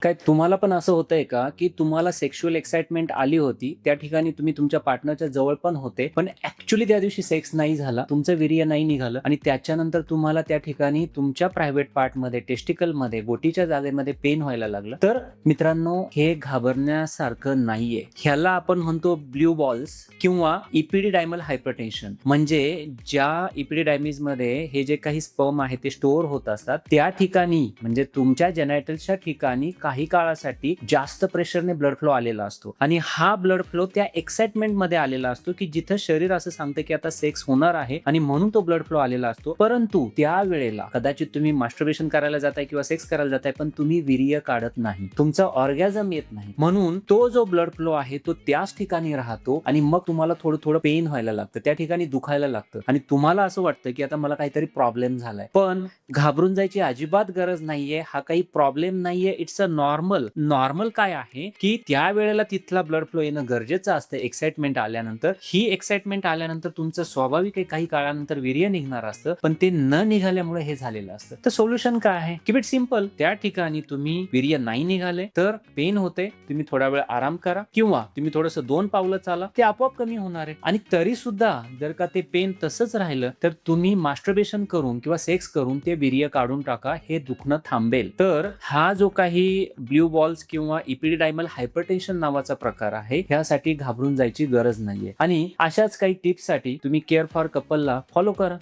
काय तुम्हाला पण असं होतंय का, की तुम्हाला सेक्शुअल एक्साइटमेंट आली होती, त्या ठिकाणी तुम्ही तुमच्या पार्टनरच्या जवळ पण होते, पण ॲक्चुअली त्या दिवशी सेक्स नाही झाला, तुमचं वीर्य नाही निघालं आणि त्याच्यानंतर तुम्हाला त्या ठिकाणी तुमच्या प्रायव्हेट पार्टमध्ये, टेस्टिकलमध्ये, बोटीच्या जागेमध्ये पेन व्हायला लागलं. तर मित्रांनो, हे घाबरण्यासारखं नाहीये. ह्याला आपण म्हणतो ब्लू बॉल्स किंवा इपिडिडायमल हायपरटेन्शन. म्हणजे ज्या इपिडिडायमिसमध्ये हे जे काही स्पर्म आहे ते स्टोअर होत असतात, त्या ठिकाणी म्हणजे तुमच्या जेनायटल्सच्या ठिकाणी काही काळासाठी जास्त प्रेशरने ब्लड फ्लो आलेला असतो आणि हा ब्लड फ्लो त्या एक्साइटमेंट मध्ये आलेला असतो की जिथं शरीर असं सांगतं की आता सेक्स होणार आहे आणि म्हणून तो ब्लड फ्लो आलेला असतो. परंतु त्या वेळेला कदाचित तुम्ही मास्टरबेशन करायला जाताय किंवा सेक्स करायला जाताय, पण तुम्ही वीर्य काढत नाही, तुमचा ऑर्गॅझम येत नाही, म्हणून तो जो ब्लड फ्लो आहे तो त्याच ठिकाणी राहतो आणि मग तुम्हाला थोडं थोडं पेन व्हायला लागतं, त्या ठिकाणी दुखायला लागतं आणि तुम्हाला असं वाटतं की आता मला काहीतरी प्रॉब्लेम झालाय. पण घाबरून जायची अजिबात गरज नाहीये. हा काही प्रॉब्लेम नाहीये. इट्स अ नॉर्मल काय आहे की त्या वेळेला तिथला ब्लड फ्लो येणं गरजेचं असतं एक्साइटमेंट आल्यानंतर. ही एक्साइटमेंट आल्यानंतर तुमचं स्वाभाविक काही काळानंतर वीर्य निघणार असतं, पण ते न निघाल्यामुळे हे झालेलं असतं. तर सोल्युशन काय आहे? Keep it simple. त्या ठिकाणी तुम्ही वीर्य नाही निघाले तर पेन होते, तुम्ही थोडा वेळ आराम करा किंवा तुम्ही थोडंसं 2 पावलं चाला, ते आपोआप कमी होणार आहे. आणि तरी सुद्धा जर का ते पेन तसंच राहिलं तर तुम्ही मास्टरबेशन करून किंवा सेक्स करून ते वीर्य काढून टाका, हे दुखणं थांबेल. तर हा जो काही ब्ल्यू बॉल्स किंवा इपिडिडायमल हायपरटेन्शन नावाचा प्रकार आहे, ह्यासाठी घाबरून जायची गरज नाहीये. आणि अशाच काही टिप्स साठी तुम्ही केअर फॉर कपलला फॉलो करा.